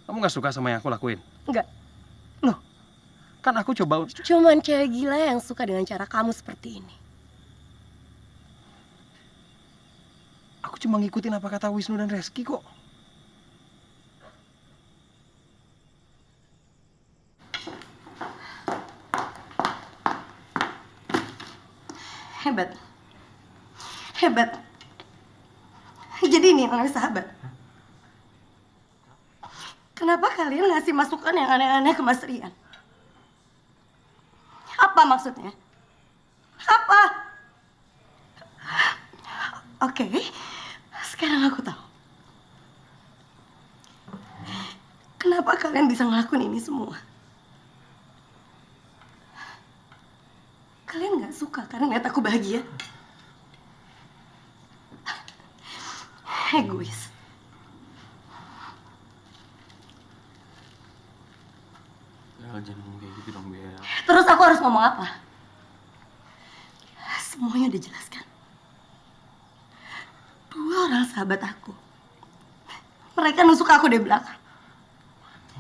Kamu gak suka sama yang aku lakuin? Enggak. Loh, kan aku coba... Cuman cewek gila yang suka dengan cara kamu seperti ini. Aku cuma ngikutin apa kata Wisnu dan Reski kok. Hebat. Hebat. Jadi ini namanya sahabat. Kenapa kalian ngasih masukan yang aneh-aneh ke Mas Rian? Apa maksudnya? Apa? Oke, sekarang aku tahu. Kenapa kalian bisa ngelakuin ini semua? Kalian gak suka karena lihat aku bahagia? Egois. Bel, jangan ngomong kayak gitu dong, Bel. Terus aku harus ngomong apa? Semuanya udah jelas kan? Dua orang sahabat aku. Mereka nusuk aku dari belakang.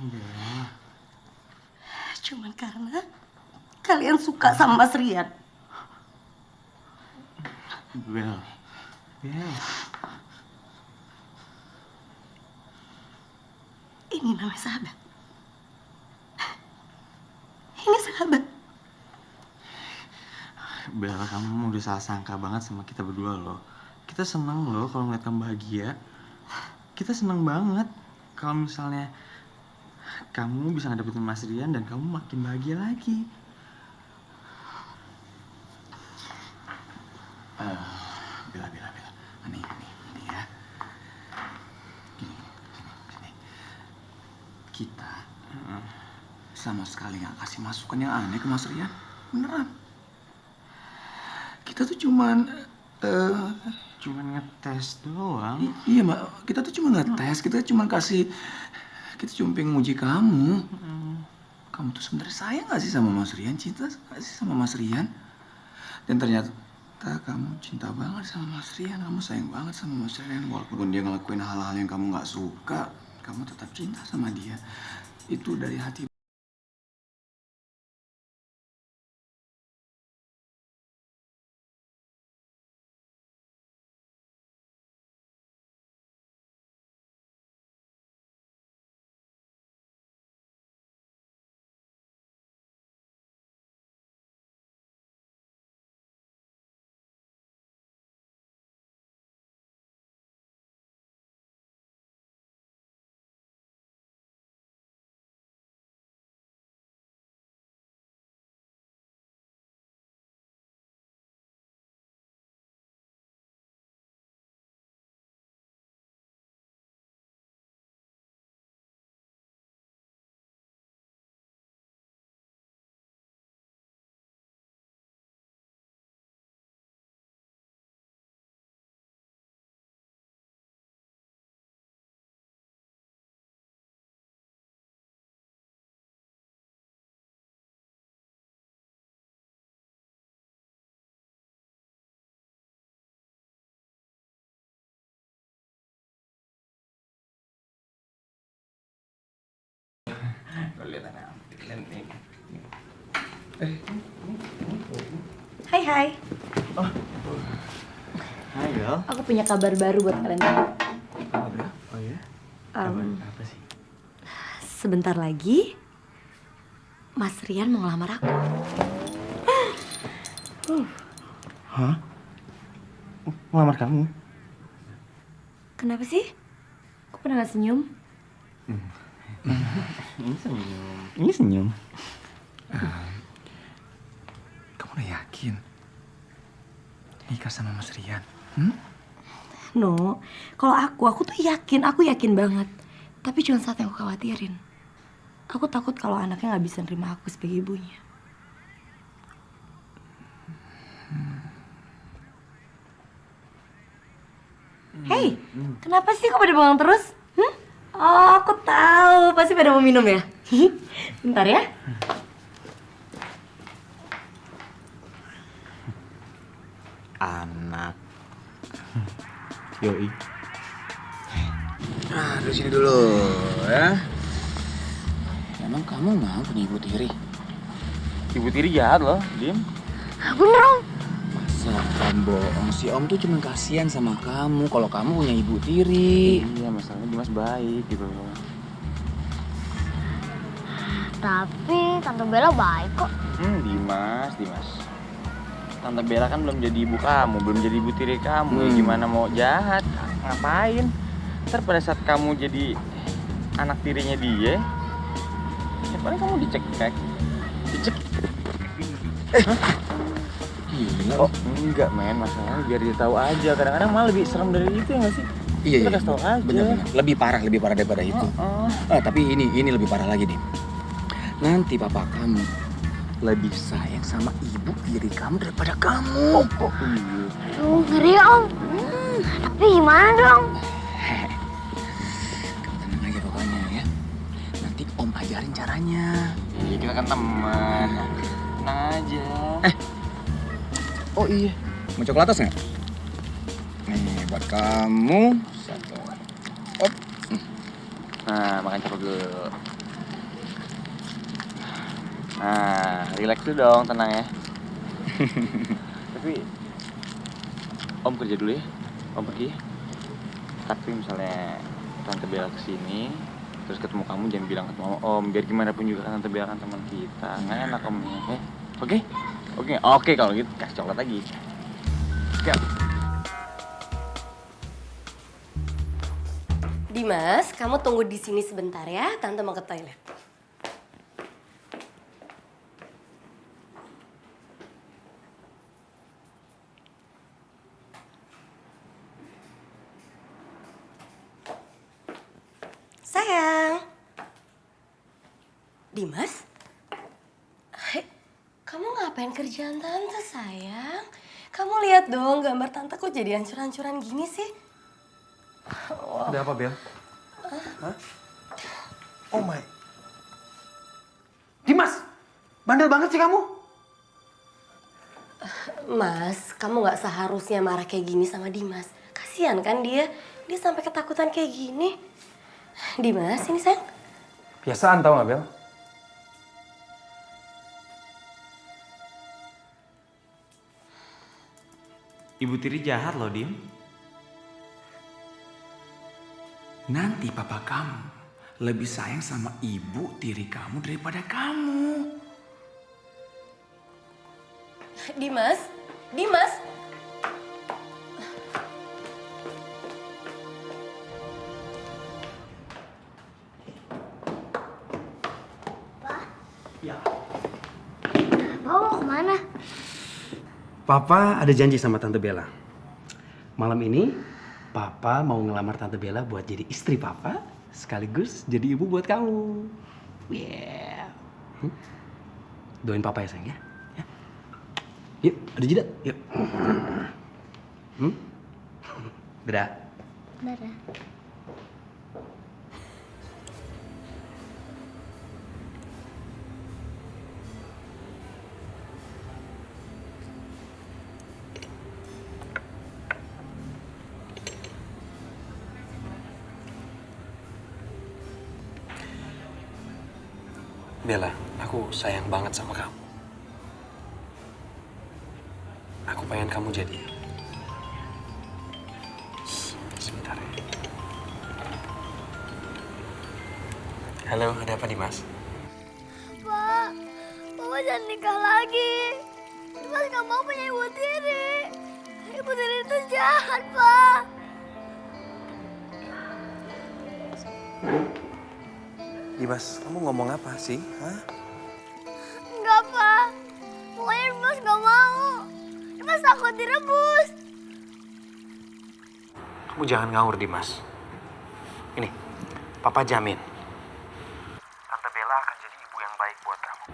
Bel. Cuman karena kalian suka sama Mas Rian. Bel. Bel. Ini namanya sahabat. Ini sahabat. Bel, kamu udah salah sangka banget sama kita berdua loh. Kita seneng loh kalau ngeliat kamu bahagia. Kita seneng banget kalau misalnya kamu bisa ngedapetin Mas Rian dan kamu makin bahagia lagi. Bella. Ini ya. Gini. Kita sama sekali nggak kasih masukan yang aneh ke Mas Rian. Beneran. Kita tuh cuman ngetes doang. Iya, Mbak. Kita tuh cuma ngetes. Kita cuma pengen nguji kamu. Kamu tuh sebenarnya sayang nggak sih sama Mas Rian? Cinta nggak sih sama Mas Rian? Dan ternyata kamu cinta banget sama Mas Rian. Kamu sayang banget sama Mas Rian. Walaupun dia ngelakuin hal-hal yang kamu nggak suka, kamu tetap cinta sama dia. Itu dari hati. Hai. Hai, Bel. Aku punya kabar baru buat kalian. Oh, Bel? Oh ya? Apa sih? Sebentar lagi Mas Rian mau ngelamar aku. Hah? Ngelamar kamu? Kenapa sih? Kok pernah gak senyum? Ini senyum. Ini senyum. Kamu udah yakin nikah sama Mas Rian? No, kalau aku tuh yakin, aku yakin banget. Tapi cuma satu yang aku khawatirin. Aku takut kalau anaknya nggak bisa nerima aku sebagai ibunya. Hey, kenapa sih kok pada bengong terus? Oh, aku tahu, pasti pada mau minum ya. Bentar ya. Anak. Yoi. Dari sini dulu ya. Emang kamu nggak punya ibu tiri? Ibu tiri jahat loh, Dim. Bener Om. Masa kamu bohong? Si Om tuh cuma kasihan sama kamu kalau kamu punya ibu tiri. Iya, masalahnya Dimas baik gitu loh. Tapi Tante Bella baik kok. Dimas. Tante Bella kan belum jadi ibu kamu, belum jadi ibu tiri kamu. Ya gimana mau jahat? Ngapain? Ntar pada saat kamu jadi anak tirinya dia, ya paling kamu dicekek. Gila. Oh, enggak men, masalahnya biar dia tahu aja. Kadang-kadang malah lebih serem dari itu ya nggak sih? Iya. Kita kasih tahu aja. Bener. Lebih parah daripada itu. Tapi ini lebih parah lagi, Dim. Nanti papa kamu lebih sayang sama ibu tiri kamu daripada kamu. Tuh, ngeri Om. Tapi gimana dong? Tenang aja pokoknya ya. Nanti Om ajarin caranya. Iya, kita kan teman. Tenang aja. Oh iya, mau coklatos nggak? Nih buat kamu. Satu. Op. Nah, makan coklat dulu. Nah, relax dulu dong, tenang ya. Tapi Om kerja dulu ya. Om pergi ya. Tapi misalnya Tante Bella kesini, terus ketemu kamu jangan bilang ketemu Om. Biar gimana pun juga kan Tante Bella kan teman kita. Nggak enak Om ya. Oke? Oke kalau gitu kasih coklat lagi. Oke. Dimas, kamu tunggu di sini sebentar ya. Tante mau ke toilet. Sayang. Dimas? Kamu ngapain kerjaan tante, sayang? Kamu lihat dong gambar tante kok jadi hancur-hancuran gini sih? Wow. Ada apa, Bel? Hah? Oh my. Dimas! Bandel banget sih kamu. Mas, kamu gak seharusnya marah kayak gini sama Dimas. Kasian kan dia? Dia sampai ketakutan kayak gini. Dimas, ini sayang. Biasaan tau gak, Bel? Ibu tiri jahat loh, Dim. Nanti papa kamu lebih sayang sama ibu tiri kamu daripada kamu. Dimas? Dimas? Mau kemana? Papa ada janji sama Tante Bella. Malam ini, Papa mau ngelamar Tante Bella buat jadi istri Papa, sekaligus jadi ibu buat kamu. Yeah. Doain Papa ya sayang ya. Yuk, ada jeda. Yuk. Dadah. Dadah. Bella, aku sayang banget sama kamu. Aku pengen kamu jadi. Sebentar ya. Halo, ada apa Dimas? Pak, jangan nikah lagi. Dimas gak mau punya Ibu Tiri. Ibu Tiri itu jahat, Pak. Dimas, kamu ngomong apa sih? Hah? Enggak, Pak. Pokoknya Dimas gak mau. Dimas takut direbus. Kamu jangan ngawur, Dimas. Ini, Papa jamin. Tante Bella akan jadi ibu yang baik buat kamu.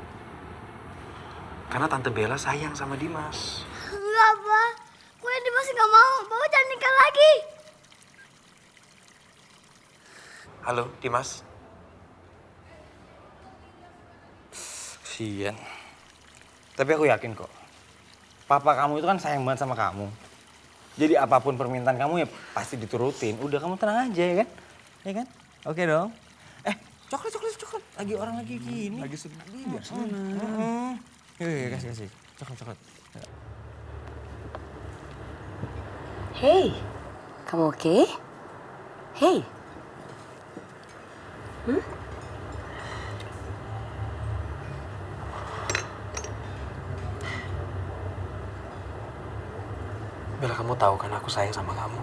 Karena Tante Bella sayang sama Dimas. Enggak, Pak. Pokoknya Dimas gak mau. Bapak jangan nikah lagi. Halo, Dimas. Kasian. Tapi aku yakin kok. Papa kamu itu kan sayang banget sama kamu. Jadi apapun permintaan kamu ya pasti diturutin. Udah kamu tenang aja ya kan? Ya kan? Oke dong. Coklat. Lagi orang lagi gini. Lagi sedih biar senang. Kasih. Coklat. Hey, kamu oke? Hey. Bella, kamu tahu kan aku sayang sama kamu.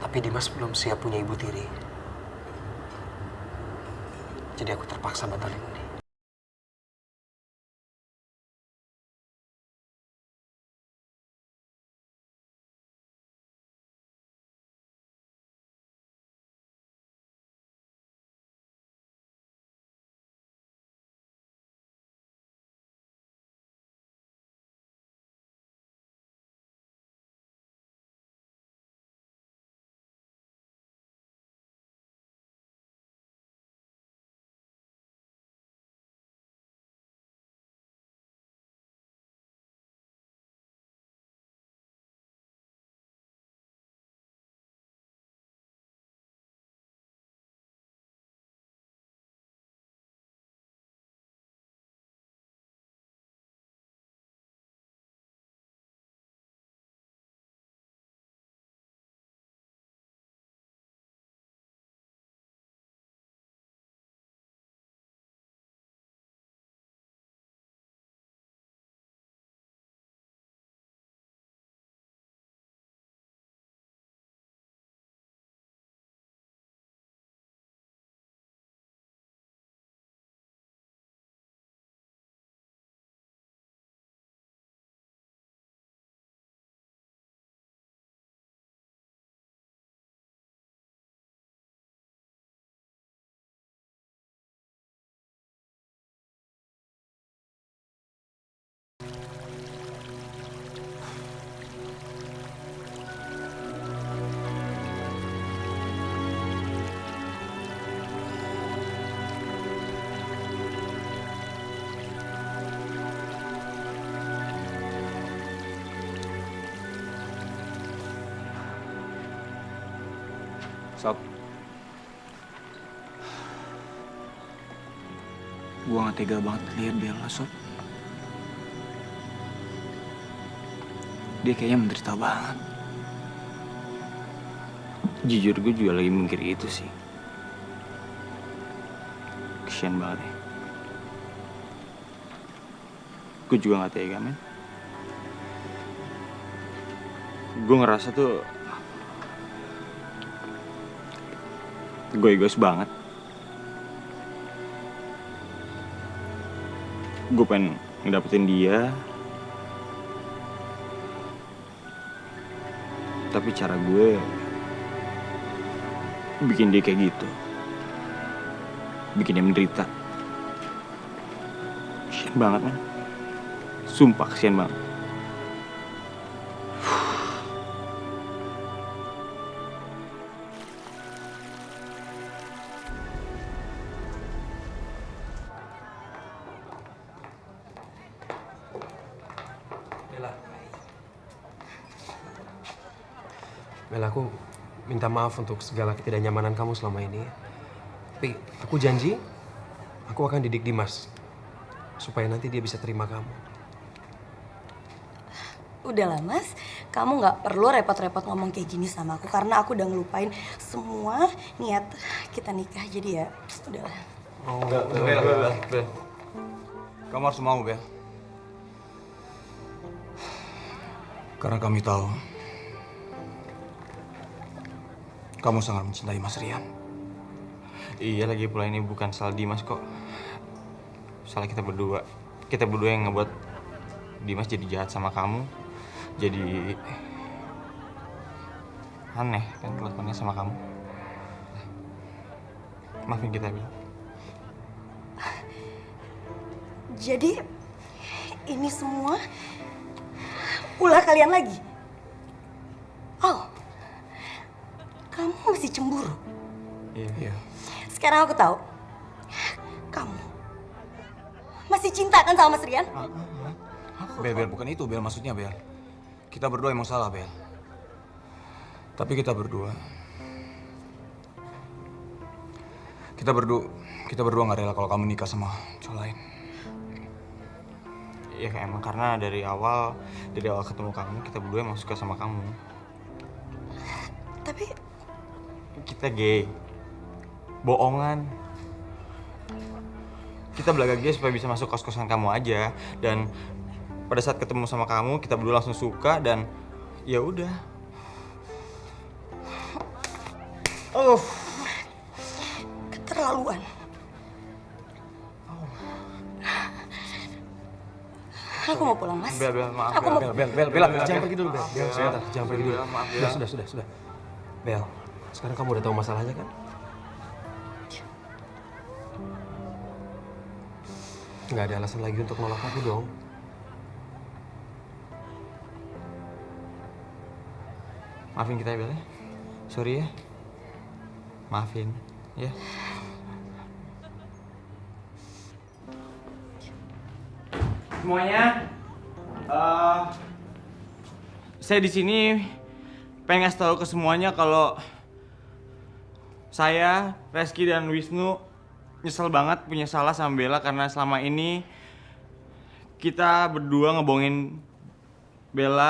Tapi Dimas belum siap punya ibu tiri. Jadi aku terpaksa batalin ini. Sob. Gua gak tega banget lihat Bella, Sob. Dia kayaknya menderita banget. Jujur gue juga lagi mikir itu sih. Kasian banget ya. Gue juga gak tega, men. Gue ngerasa tuh gue egois banget. Gue pengen ngedapetin dia, tapi cara gue bikin dia kayak gitu, bikin dia menderita. Kasian banget, man. Sumpah kasian banget. Bella, aku minta maaf untuk segala ketidaknyamanan kamu selama ini. Tapi aku janji, aku akan didik Dimas. Supaya nanti dia bisa terima kamu. Udahlah Mas, kamu nggak perlu repot-repot ngomong kayak gini sama aku karena aku udah ngelupain semua niat kita nikah jadi ya udahlah. Oh, Bel. Kamu harus mau, Bel. Karena kami tahu kamu sangat mencintai Mas Rian. Iya, lagi pula ini bukan salah Dimas kok. Salah kita berdua. Kita berdua yang ngebuat Dimas jadi jahat sama kamu. Jadi aneh kan kelakuannya sama kamu. Maafin kita, Bel. Jadi ini semua ulah kalian lagi. Oh, kamu masih cemburu. Iya. Sekarang aku tahu, kamu masih cinta kan sama Mas Rian? Bel, bukan itu, Bel. Maksudnya, Bel. Kita berdua emang salah, Bel. Tapi kita berdua nggak rela kalau kamu nikah sama cowok lain. Ya emang karena dari awal ketemu kamu, kita berdua emang suka sama kamu. Tapi Kita gay. Bohongan. Kita belaga gay supaya bisa masuk kos-kosan kamu aja. Dan pada saat ketemu sama kamu, kita berdua langsung suka dan ya udah. keterlaluan. Aku mau pulang, Mas. Bel, maaf. Aku mau... Bel, jangan pergi dulu, Bel. Sebentar, jangan pergi dulu. Maaf, ya. Sudah. Bel, sekarang kamu udah tahu masalahnya kan? Nggak ada alasan lagi untuk nolak aku dong. Maafin kita ya, Bel. Sorry ya. Maafin, ya. Semuanya, saya di sini pengen ngasih tahu ke semuanya kalau saya, Reski dan Wisnu nyesel banget punya salah sama Bella karena selama ini kita berdua ngebohongin Bella.